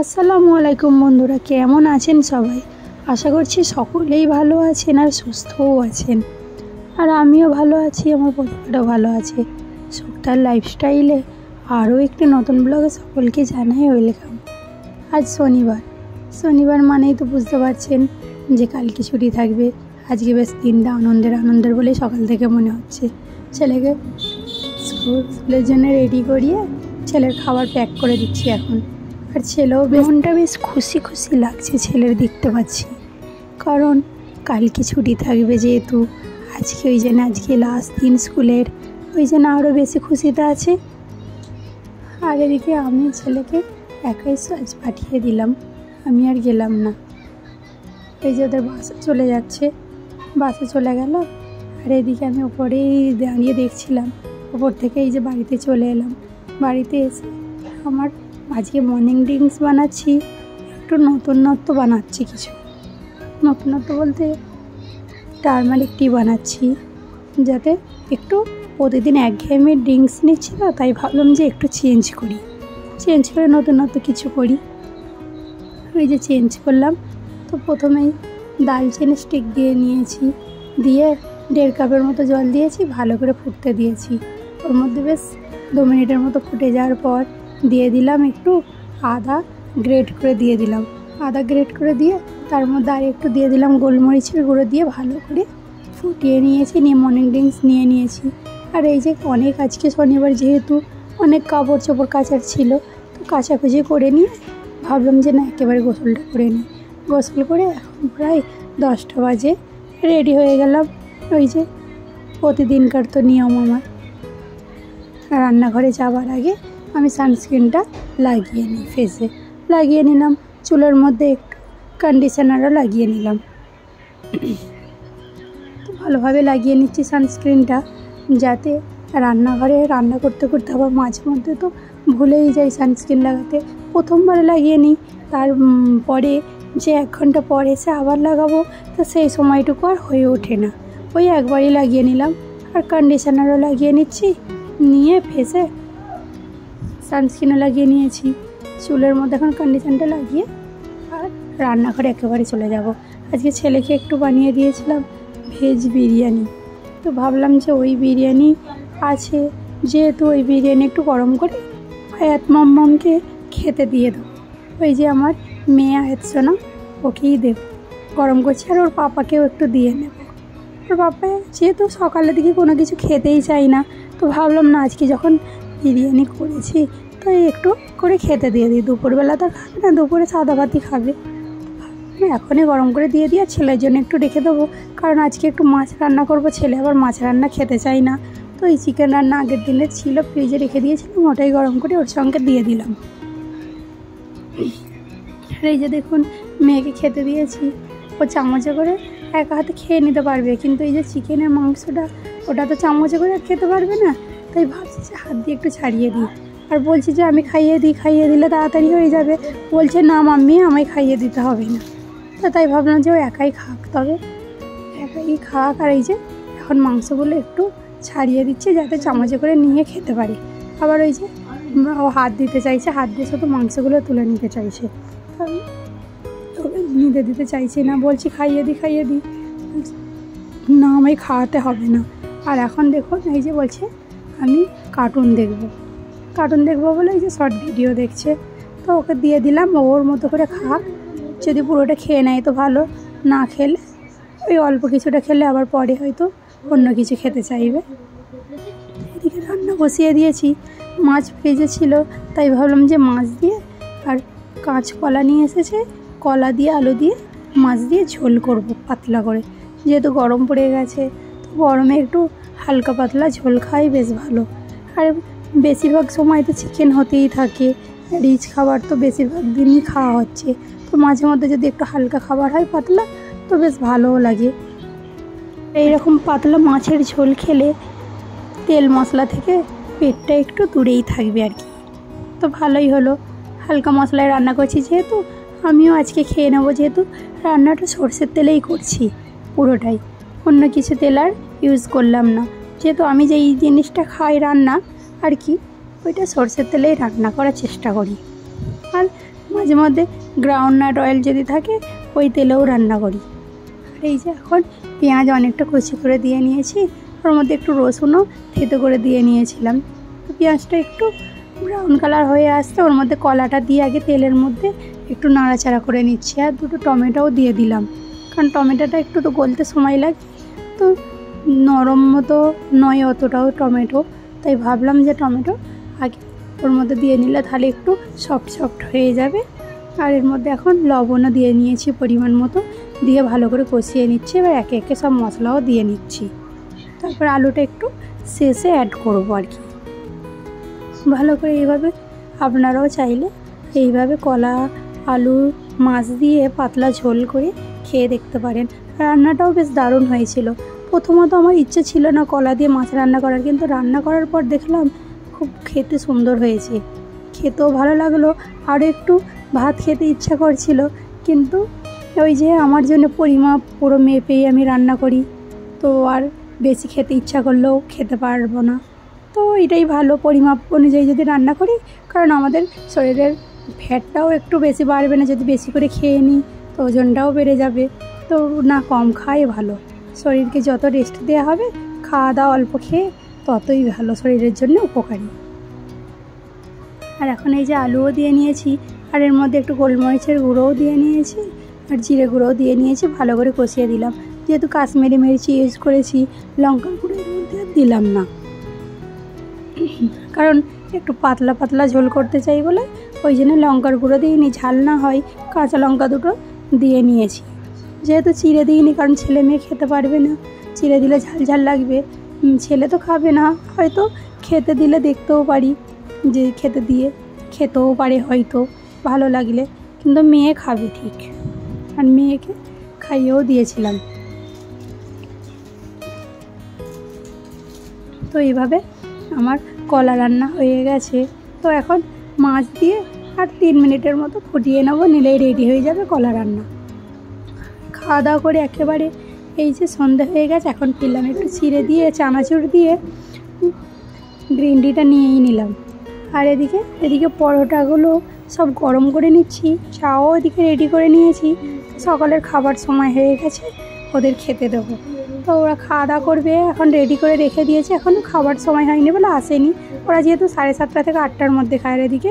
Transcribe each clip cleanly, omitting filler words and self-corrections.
আসসালামু আলাইকুম বন্ধুরা, কেমন আছেন সবাই? আশা করছি সকলেই ভালো আছেন আর সুস্থও আছেন। আর আমিও ভালো আছি, আমার পরিবারও ভালো আছে। সুখতার লাইফস্টাইলে আরও একটি নতুন ব্লগে সকলকে জানাই ওয়েলকাম। আজ শনিবার মানেই তো বুঝতে পারছেন যে কালকে ছুটি থাকবে। আজকে বেশ দিনটা আনন্দের বলে সকাল থেকে মনে হচ্ছে। ছেলেকে স্কুলের জন্য রেডি করিয়ে ছেলের খাবার প্যাক করে দিচ্ছি এখন। আর ছেলেও মনটা বেশ খুশি লাগছে ছেলের দেখতে পাচ্ছি, কারণ কালকে ছুটি থাকবে যেহেতু। আজকে ওই জন্য আজকে লাস্ট দিন স্কুলের, ওই জন্য আরও বেশি খুশিতে আছে। আর এদিকে আমি ছেলেকে একাই আজ পাঠিয়ে দিলাম, আমি আর গেলাম না। এই যে ওদের বাসে চলে যাচ্ছে, বাসে চলে গেল। আর এদিকে আমি ওপরেই দাঁড়িয়ে দেখছিলাম, ওপর থেকে এই যে বাড়িতে চলে এলাম। বাড়িতে এসে আমার আজকে মর্নিং ড্রিঙ্কস বানাচ্ছি, একটু নতুনত্ব বানাচ্ছি। কিছু নতুনত্ব বলতে টারমারিক টি বানাচ্ছি, যাতে একটু প্রতিদিন একঘেয়েমি ড্রিঙ্কস নিচ্ছি না, তাই ভাবলাম যে একটু চেঞ্জ করে নতুনত্ব কিছু করি। ওই যে চেঞ্জ করলাম। তো প্রথমেই দারচিনি স্টিক দিয়ে নিয়েছি, দিয়ে 1.5 কাপের মতো জল দিয়েছি, ভালো করে ফুটতে দিয়েছি। ওর মধ্যে বেশ 2 মিনিটের মতো ফুটে যাওয়ার পর দিয়ে দিলাম একটু আদা গ্রেট করে দিয়ে দিলাম। আদা গ্রেট করে দিয়ে তার মধ্যে আর একটু দিয়ে দিলাম গোলমরিচের গুঁড়ো দিয়ে ভালো করে ফুটিয়ে নিয়েছি। নিয়ে মর্নিং ড্রিঙ্কস নিয়ে নিয়েছি। আর এই যে অনেক আজকে শনিবার যেহেতু অনেক কাপড় চোপড় কাচার ছিল, তো কাচাকুচি করে নিয়ে ভাবলাম যে না একেবারে গোসলটা করে নিই। গোসল করে এখন প্রায় 10টা বাজে, রেডি হয়ে গেলাম। ওই যে প্রতিদিনকার তো নিয়ম আমার, রান্নাঘরে যাওয়ার আগে আমি সানস্ক্রিনটা লাগিয়ে নিই, ফেসে লাগিয়ে নিলাম, চুলের মধ্যে একটু কন্ডিশনারও লাগিয়ে নিলাম। তো ভালোভাবে লাগিয়ে নিচ্ছি সানস্ক্রিনটা, যাতে রান্নাঘরে রান্না করতে আবার মাঝে মধ্যে তো ভুলেই যাই সানস্ক্রিন লাগাতে। প্রথমবারে লাগিয়ে নিই, তারপরে যে 1 ঘন্টা পর এসে আবার লাগাবো, তো সেই সময়টুকু আর হয়ে ওঠে না। ওই একবারই লাগিয়ে নিলাম। আর কন্ডিশনারও লাগিয়ে নিচ্ছি, নিয়ে ফেসে সানস্ক্রিনও লাগিয়ে নিয়েছি। চুলের মধ্যে এখন কন্ডিশনারটা লাগিয়ে আর রান্নাঘরে একেবারে চলে যাব। আজকে ছেলেকে একটু বানিয়ে দিয়েছিলাম ভেজ বিরিয়ানি, তো ভাবলাম যে ওই বিরিয়ানি আছে যেহেতু, ওই বিরিয়ানি একটু গরম করে আয়াত মাম্মামকে খেতে দিয়ে দেবো। ওই যে আমার মেয়ে আয়াত সোনা, ওকেই দেব গরম করছি। আর ওর পাপাকেও একটু দিয়ে নেব। ওর পাপা যেহেতু সকালের দিকে কোনো কিছু খেতেই চাই না, তো ভাবলাম না আজকে যখন বিরিয়ানি করেছি তো একটু করে খেতে দিয়ে দিই। দুপুরবেলা তো খাবে না, দুপুরে সাদা ভাতই খাবে। এখনই গরম করে দিয়ে আর ছেলের জন্য একটু রেখে দেবো, কারণ আজকে একটু মাছ রান্না করব। ছেলে আবার মাছ রান্না খেতে চাই না, তো এই চিকেন রান্না আগের দিনের ছিল, ফ্রিজে রেখে দিয়েছিলাম, ওটাই গরম করে ওর সঙ্গে দিয়ে দিলাম। আর এই যে দেখুন মেয়েকে খেতে দিয়েছি, ও চামচে করে একা হাতে খেয়ে নিতে পারবে, কিন্তু এই যে চিকেনের মাংসটা ওটা তো চামচে করে খেতে পারবে না, তাই ভাবছি যে হাত দিয়ে একটু ছাড়িয়ে দিই। আর বলছি যে আমি খাইয়ে দিলে তাড়াতাড়ি হয়ে যাবে। বলছে না মাম্মি, আমায় খাইয়ে দিতে হবে না। তো তাই ভাবলাম যে ও একাই খাক, তবে একাই খাক। আর এই যে এখন মাংসগুলো একটু ছাড়িয়ে দিচ্ছে, যাতে চামচে করে নিয়ে খেতে পারে। আবার ওই যে ও হাত দিতে চাইছে, হাত দিয়ে শুধু মাংসগুলো তুলে নিতে চাইছে, নিতে দিতে চাইছে না। বলছি খাইয়ে দিই, না আমায় খাওয়াতে হবে না। আর এখন দেখুন এই যে বলছে আমি কার্টুন দেখবো বলে এই যে শর্ট ভিডিও দেখছে, তো ওকে দিয়ে দিলাম ওর মতো করে খাক। যদি পুরোটা খেয়ে নেয় তো ভালো, না খেলে ওই অল্প কিছুটা খেলে আবার পরে হয়তো অন্য কিছু খেতে চাইবে। এদিকে রান্না বসিয়ে দিয়েছি, মাছ ভেজে ছিল, তাই ভাবলাম যে মাছ দিয়ে আর কাঁচকলা নিয়ে এসেছে, কলা দিয়ে আলু দিয়ে মাছ দিয়ে ঝোল করব পাতলা করে। যেহেতু গরম পড়ে গেছে, তো গরমে একটু হালকা পাতলা ঝোল খাই বেশ ভালো। আর বেশিরভাগ সময় তো চিকেন হতেই থাকে, রিচ খাবার তো বেশিরভাগ দিনই খাওয়া হচ্ছে, তো মাঝে মধ্যে যদি একটু হালকা খাবার হয় পাতলা, তো বেশ ভালোও লাগে। এইরকম পাতলা মাছের ঝোল খেলে তেল মশলা থেকে পেটটা একটু দূরেই থাকবে আর কি, তো ভালোই হলো। হালকা মশলায় রান্না করছি যেহেতু, আমিও আজকে খেয়ে নেবো, যেহেতু রান্নাটা সরষের তেলেই করছি পুরোটাই, অন্য কিছু তেল আর ইউজ করলাম না। যেহেতু আমি যে এই জিনিসটা খাই রান্না আর কি, ওইটা সরষের তেলেই রান্না করার চেষ্টা করি। আর মাঝে মাঝে মধ্যে গ্রাউন্ডনাট অয়েল যদি থাকে ওই তেলেও রান্না করি। আর এই যে এখন পেঁয়াজ অনেকটা কুচি করে দিয়ে নিয়েছি, ওর মধ্যে একটু রসুনও থেতো করে দিয়ে নিয়েছিলাম। তো পেঁয়াজটা একটু ব্রাউন কালার হয়ে আসতে ওর মধ্যে কলাটা দিয়ে আগে তেলের মধ্যে একটু নাড়াচাড়া করে নিচ্ছি। আর দুটো টমেটোও দিয়ে দিলাম, কারণ টমেটোটা একটু তো গলতে সময় লাগে, তো নরম মতো নয় অতটাও টমেটো, তাই ভাবলাম যে টমেটো আগে ওর মধ্যে দিয়ে নিলে তাহলে একটু সফট হয়ে যাবে। আর এর মধ্যে এখন লবণও দিয়ে নিয়েছি পরিমাণ মতো, দিয়ে ভালো করে কষিয়ে নিচ্ছি। এবার একে একে সব মশলাও দিয়ে নিচ্ছি। তারপর আলুটা একটু শেষে অ্যাড করবো আর কি। ভালো করে এইভাবে আপনারাও চাইলে এইভাবে কলা আলু মাছ দিয়ে পাতলা ঝোল করে খেয়ে দেখতে পারেন। রান্নাটাও বেশ দারুণ হয়েছিল। প্রথমত আমার ইচ্ছে ছিল না কলা দিয়ে মাছ রান্না করার, কিন্তু রান্না করার পর দেখলাম খুব খেতে সুন্দর হয়েছে, খেতেও ভালো লাগলো। আরও একটু ভাত খেতে ইচ্ছা করছিল, কিন্তু ওই যে আমার জন্য পরিমাপ পুরো মেপেই আমি রান্না করি, তো আর বেশি খেতে ইচ্ছা করলেও খেতে পারবো না। তো এটাই ভালো, পরিমাপ অনুযায়ী যদি রান্না করি, কারণ আমাদের শরীরের ফ্যাটটাও একটু বেশি বাড়বে না যদি বেশি করে খেয়ে নিই, তো ওজনটাও বেড়ে যাবে। তো না, কম খাওয়াই ভালো। শরীরকে যত রেস্ট দেওয়া হবে, খাওয়া দাওয়া অল্প খেয়ে ততই ভালো, শরীরের জন্য উপকারী। আর এখন এই যে আলুও দিয়ে নিয়েছি, আর এর মধ্যে একটু গোলমরিচের গুঁড়োও দিয়ে নিয়েছি, আর জিরে গুঁড়োও দিয়ে নিয়েছি। ভালো করে কষিয়ে দিলাম। যেহেতু কাশ্মীরি মির্চি ইউজ করেছি, লঙ্কার গুঁড়ো এর মধ্যে দিলাম না, কারণ একটু পাতলা পাতলা ঝোল করতে চাই বলে ওই জন্য লঙ্কার গুঁড়ো দিইনি। ঝাল না হয় কাঁচা লঙ্কা দুটো দিয়ে নিয়েছি। যেহেতু চিড়ে দিইনি, কারণ ছেলে মেয়ে খেতে পারবে না, চিড়ে দিলে ঝাল ঝাল লাগবে। ছেলে তো খাবে না, হয়তো খেতে দিলে দেখতেও পারি যে খেতেও পারে হয়তো ভালো লাগলে, কিন্তু মেয়ে খাবে ঠিক। আর মেয়েকে খাইয়েও দিয়েছিলাম। তো এইভাবে আমার কলা রান্না হয়ে গেছে। তো এখন মাছ দিয়ে আর 3 মিনিটের মতো ফুটিয়ে নেবো, নিলেই রেডি হয়ে যাবে কলা রান্না। খাওয়া দাওয়া করে একেবারে এই যে সন্ধ্যা হয়ে গেছে, এখন পেলাম একটু চিড়ে দিয়ে চানাচুর দিয়ে গ্রিন টিটা নিয়েই নিলাম। আর এদিকে পরোটাগুলো সব গরম করে নিচ্ছি, চাও এদিকে রেডি করে নিয়েছি। সকালের খাবার সময় হয়ে গেছে, ওদের খেতে দেবো। তো ওরা খাওয়া দাওয়া করবে, এখন রেডি করে রেখে দিয়েছে। এখনও খাবার সময় হয়নি বলে আসেনি। ওরা যেহেতু 7:30 থেকে 8টার মধ্যে খায়। এদিকে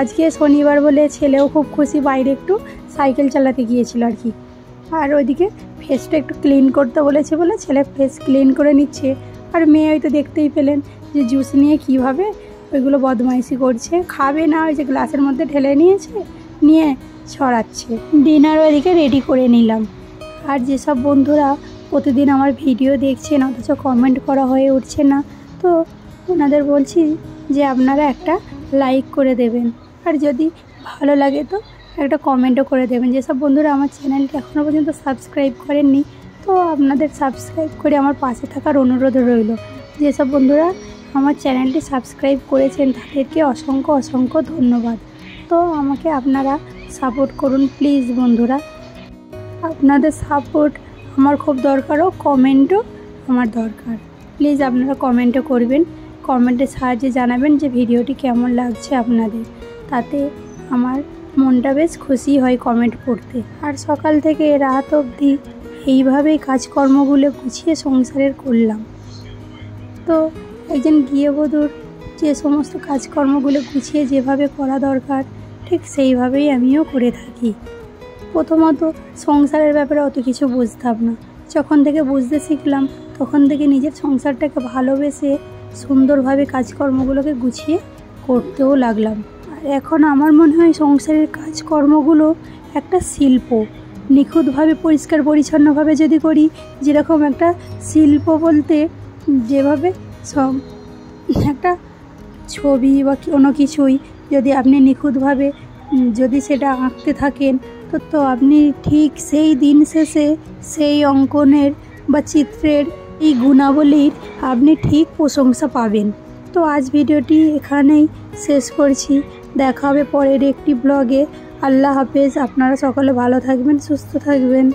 আজকে শনিবার বলে ছেলেও খুব খুশি, বাইরে একটু সাইকেল চালাতে গিয়েছিল আর কি। আর ওইদিকে ফেসটা একটু ক্লিন করতে বলেছে বলে ছেলে ফেস ক্লিন করে নিচ্ছে। আর মেয়ে হয়তো দেখতেই পেলেন যে জুস নিয়ে কীভাবে ওইগুলো বদমাইশি করছে, খাবে না, ওই যে গ্লাসের মধ্যে ঢেলে নিয়ে ছড়াচ্ছে। ডিনার ওইদিকে রেডি করে নিলাম। আর যেসব বন্ধুরা প্রতিদিন আমার ভিডিও দেখছেন অথচ কমেন্ট করা হয়ে উঠছে না, তো ওনাদের বলছি যে আপনারা একটা লাইক করে দেবেন, আর যদি ভালো লাগে তো একটা কমেন্টও করে দেবেন। যেসব বন্ধুরা আমার চ্যানেলকে এখনও পর্যন্ত সাবস্ক্রাইব করেননি, তো আপনাদের সাবস্ক্রাইব করে আমার পাশে থাকার অনুরোধ রইল। যেসব বন্ধুরা আমার চ্যানেলটি সাবস্ক্রাইব করেছেন তাদেরকে অসংখ্য ধন্যবাদ। তো আমাকে আপনারা সাপোর্ট করুন প্লিজ বন্ধুরা, আপনাদের সাপোর্ট আমার খুব দরকার, ও কমেন্টও আমার দরকার। প্লিজ আপনারা কমেন্টও করবেন, কমেন্টের সাহায্যে জানাবেন যে ভিডিওটি কেমন লাগছে আপনাদের, তাতে আমার মনটা বেশ খুশি হয় কমেন্ট পড়তে। আর সকাল থেকে রাত অবধি এইভাবেই কাজকর্মগুলো গুছিয়ে সংসারের করলাম। তো একজন গৃহবধূর যে সমস্ত কাজকর্মগুলো গুছিয়ে যেভাবে করা দরকার, ঠিক সেইভাবেই আমিও করে থাকি। প্রথমত সংসারের ব্যাপারে অত কিছু বুঝতাম না, যখন থেকে বুঝতে শিখলাম তখন থেকে নিজের সংসারটাকে ভালোবেসে সুন্দরভাবে কাজকর্মগুলোকে গুছিয়ে করতেও লাগলাম। আর এখন আমার মনে হয় সংসারের কাজকর্মগুলো একটা শিল্প। নিখুঁতভাবে পরিষ্কার পরিচ্ছন্নভাবে যদি করি, যেরকম একটা শিল্প বলতে যেভাবে একটা ছবি বা কোনো কিছুই যদি আপনি নিখুঁতভাবে যদি সেটা আঁকতে থাকেন, তো আপনি ঠিক সেই দিন শেষে সেই অঙ্কনের বা চিত্রের এই গুণাবলীর আপনি ঠিক প্রশংসা পাবেন। তো আজ ভিডিওটি এখানেই শেষ করছি, দেখা হবে পরের একটি ব্লগে। আল্লাহ হাফেজ। আপনারা সকলে ভালো থাকবেন, সুস্থ থাকবেন।